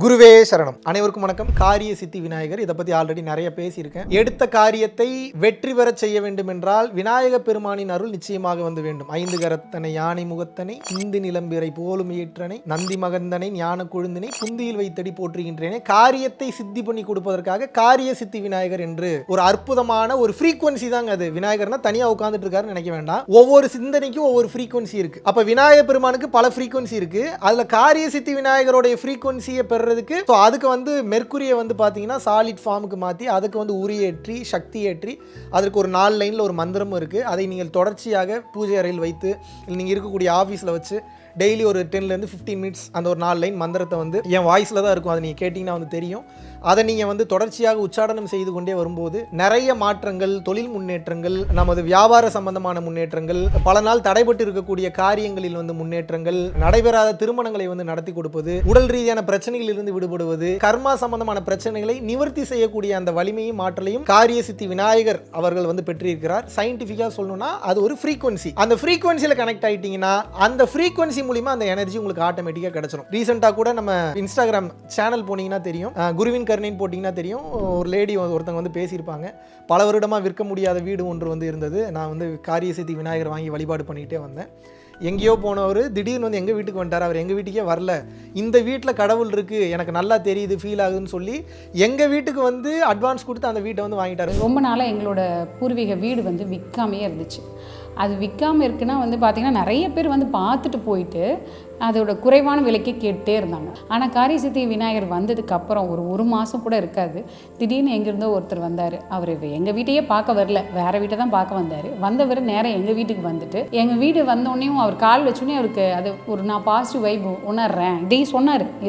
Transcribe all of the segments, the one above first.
குருவே சரணம். அனைவருக்கும் வணக்கம். காரிய சித்தி விநாயகர் இதை பற்றி ஆல்ரெடி நிறைய பேசியிருக்கேன். எடுத்த காரியத்தை வெற்றி பெறச் செய்ய வேண்டும் என்றால் விநாயக பெருமானின் அருள் நிச்சயமாக வந்து வேண்டும். 5 கரத்தனை யானை முகத்தனை இந்து நிலம்பிறை போலும் ஈற்றனை நந்தி மகந்தனை ஞான கொழுந்தினை புந்தியில் வைத்தடி போற்றுகின்றேனே. காரியத்தை சித்தி பண்ணி கொடுப்பதற்காக காரிய சித்தி விநாயகர் என்று ஒரு அற்புதமான ஒரு ஃப்ரீக்வன்சி தாங்க அது. விநாயகர்னா தனியாக உட்காந்துட்டு இருக்காருன்னு நினைக்க வேண்டாம். ஒவ்வொரு சிந்தனைக்கும் ஒவ்வொரு ஃப்ரீக்வன்சி இருக்கு. அப்போ விநாயக பெருமானுக்கு பல ஃப்ரீக்வன்சி இருக்கு. அதில் காரிய சித்தி விநாயகருடைய ஃப்ரீக்வன்சியை அதுக்கு வந்து மெர்க்குரியை வந்து பார்த்தீங்கன்னா சாலிட் ஃபார்முக்கு மாற்றி அதுக்கு வந்து உரியேற்றி சக்தி ஏற்றி அதற்கு ஒரு 4 லைனில் ஒரு மந்திரமும் இருக்குது. அதை நீங்கள் தொடர்ச்சியாக பூஜை அறையில் வைத்து நீங்கள் இருக்கக்கூடிய ஆஃபீஸில் வச்சு டெய்லி ஒரு 10 to 15 மினிட்ஸ் அந்த ஒரு 4 லைன் மந்திரத்தை வந்து என் வாய்ஸில் தான் இருக்கும். அதை நீங்கள் கேட்டிங்கன்னா வந்து தெரியும். அதை நீங்கள் வந்து தொடர்ச்சியாக உச்சாடனம் செய்து கொண்டே வரும்போது நிறைய மாற்றங்கள், தொழில் முன்னேற்றங்கள், நமது வியாபார சம்பந்தமான முன்னேற்றங்கள், பல நாள் தடைபட்டு இருக்கக்கூடிய காரியங்களில் வந்து முன்னேற்றங்கள், நடைபெறாத திருமணங்களை வந்து நடத்தி கொடுப்பது, உடல் ரீதியான பிரச்சனைகளிலிருந்து விடுபடுவது, கர்மா சம்பந்தமான பிரச்சனைகளை நிவர்த்தி செய்யக்கூடிய அந்த வலிமையும் ஆற்றலையும் காரிய சித்தி விநாயகர் அவர்கள் வந்து பெற்றிருக்கிறார். சயின்டிஃபிக்காக சொல்லணும்னா அது ஒரு ஃப்ரீக்வன்சி. அந்த ஃப்ரீக்வன்சியில் கனெக்ட் ஆகிட்டீங்கன்னா அந்த ஃப்ரீக்வன்சி மூலிமா அந்த எனர்ஜி உங்களுக்கு ஆட்டோமேட்டிக்காக கிடைச்சிடும். ரீசெண்டாக கூட நம்ம இன்ஸ்டாகிராம் சேனல் போனீங்கன்னா தெரியும், குருவின் கருணைன்னு போட்டிங்கன்னா தெரியும், ஒரு லேடி ஒருத்தங்க வந்து பேசியிருப்பாங்க. பல வருடமாக விற்க முடியாத வீடு ஒன்று வந்து இருந்தது. நான் வந்து காரிய சித்தி விநாயகர் வாங்கி வழிபாடு பண்ணிகிட்டே வந்தேன். எங்கேயோ போனவர் திடீர்னு வந்து எங்கள் வீட்டுக்கு வந்துட்டார். அவர் எங்கள் வீட்டுக்கே வரல. இந்த வீட்டில் கடவுள் இருக்குது, எனக்கு நல்லா தெரியுது, ஃபீல் ஆகுதுன்னு சொல்லி எங்கள் வீட்டுக்கு வந்து அட்வான்ஸ் கொடுத்து அந்த வீட்டை வந்து வாங்கிட்டார். ரொம்ப நாளாக எங்களோட பூர்வீக வீடு வந்து விற்காமையே இருந்துச்சு. அது விற்காமல் இருக்குன்னா வந்து பார்த்திங்கன்னா நிறைய பேர் வந்து பார்த்துட்டு போயிட்டு அதோட குறைவான விலைக்கு கேட்டே இருந்தாங்க. ஆனால் காரிய சித்தி விநாயகர் வந்ததுக்கப்புறம் ஒரு மாதம் கூட இருக்காது, திடீர்னு எங்கேருந்தோ ஒருத்தர் வந்தார். அவர் எங்கள் வீட்டையே பார்க்க வரல, வேறு வீட்டை தான் பார்க்க வந்தார். வந்தவர் நேரம் எங்கள் வீட்டுக்கு வந்துட்டு எங்கள் வீடு வந்தோடனேயும் அவர் கால் வச்சோடனே அவருக்கு அது நான் பாசிட்டிவ் வைப் உணர்றேன்.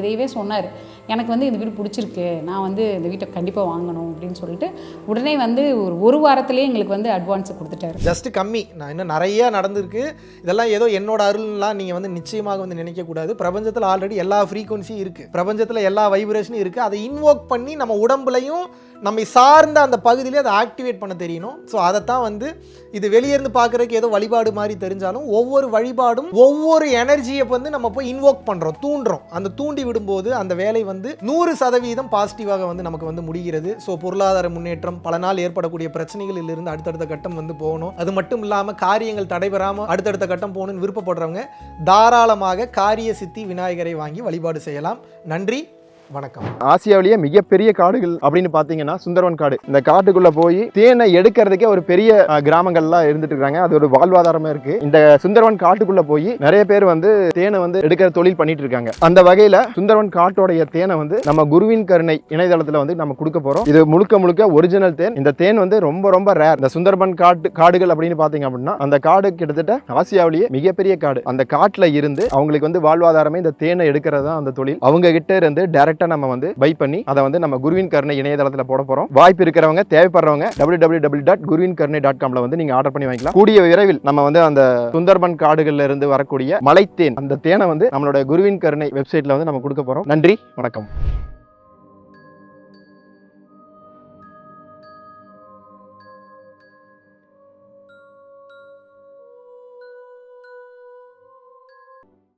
இதையவே சொன்னார். எனக்கு வந்து இந்த வீடு பிடிச்சிருக்கு, நான் வந்து இந்த வீட்டை கண்டிப்பாக வாங்கணும் அப்படின்னு சொல்லிட்டு உடனே வந்து ஒரு வாரத்திலேயே எங்களுக்கு வந்து அட்வான்ஸ் கொடுத்துட்டாரு. ஜஸ்ட் கம்மி, நான் இன்னும் நிறையா நடந்திருக்கு. இதெல்லாம் ஏதோ என்னோட அருள்லாம் நீங்கள் வந்து நிச்சயமாக வந்து நினைக்கக்கூடாது. பிரபஞ்சத்தில் ஆல்ரெடி எல்லா ஃப்ரீக்வன்சியும் இருக்குது, பிரபஞ்சத்தில் எல்லா வைப்ரேஷனும் இருக்குது. அதை இன்வோக் பண்ணி நம்ம உடம்புலையும் நம்மை சார்ந்த அந்த பகுதியிலே அதை ஆக்டிவேட் பண்ண தெரியணும். ஸோ அதைத்தான் வந்து இது வெளியேருந்து பார்க்குறதுக்கு ஏதோ வழிபாடு மாதிரி தெரிஞ்சாலும் ஒவ்வொரு வழிபாடும் ஒவ்வொரு எனர்ஜியை வந்து நம்ம போய் இன்வோக் பண்ணுறோம், தூண்டுறோம். அந்த தூண்டி விடும்போது அந்த வேலை வந்து 100% பாசிட்டிவாக வந்து நமக்கு வந்து முடிகிறது. ஸோ பொருளாதார முன்னேற்றம், பல நாள் ஏற்படக்கூடிய பிரச்சனைகளில் இருந்து அடுத்தடுத்த கட்டம் வந்து போகணும். அது மட்டும் இல்லாமல் காரியங்கள் தடைபெறாமல் அடுத்தடுத்த கட்டம் போகணும்னு விருப்பப்படுறவங்க தாராளமாக காரிய சித்தி விநாயகரை வாங்கி வழிபாடு செய்யலாம். நன்றி, வணக்கம். ஆசியாவிலேயே மிகப்பெரிய காடுகள் அப்படின்னு பாத்தீங்கன்னா சுந்தரவன் காடு. இந்த காட்டுக்குள்ள போய் தேனை எடுக்கிறதுக்கே ஒரு பெரிய கிராமங்கள்லாம் இருந்துட்டு இருக்காங்க. அது ஒரு வாழ்வாதாரமா இருக்கு. இந்த சுந்தரவன் காட்டுக்குள்ள போய் நிறைய பேர் வந்து தேனை வந்து எடுக்கிற தொழில் பண்ணிட்டு இருக்காங்க. அந்த வகையில சுந்தரவன் காட்டோடைய தேனை வந்து நம்ம குருவின் கருணை இணையதளத்துல வந்து நம்ம கொடுக்க போறோம். இது முழுக்க ஒரிஜினல் தேன். இந்த தேன் வந்து ரொம்ப ரேர். இந்த சுந்தரவன் காடுகள் அப்படின்னு பாத்தீங்க அப்படின்னா அந்த காடு கிட்டத்தட்ட ஆசியாவிலேயே மிகப்பெரிய காடு. அந்த காட்டுல இருந்து அவங்களுக்கு வந்து வாழ்வாதாரமே இந்த தேனை எடுக்கிறது தான் அந்த தொழில். அவங்க கிட்ட இருந்து டைரக்டா நம்ம வந்து பை பண்ணி அதை வந்து நம்ம குருவின் கருணை இணையதளத்தில் போட போறோம். வாய்ப்பு இருக்கிறவங்க, தேவைப்படுறவங்க www.guruvinkkarnai.com வந்து நீங்க ஆர்டர் பண்ணி வாங்கிக்கலாம். கூடிய விரைவில் நம்ம வந்து அந்த சுந்தர்பன் காடுகள்ல இருந்து வரக்கூடிய மலைத்தேன், அந்த தேனை வந்து நம்மளோட குருவின் கருணை வெப்சைட்ல வந்து நம்ம கொடுக்க போறோம். நன்றி, வணக்கம்.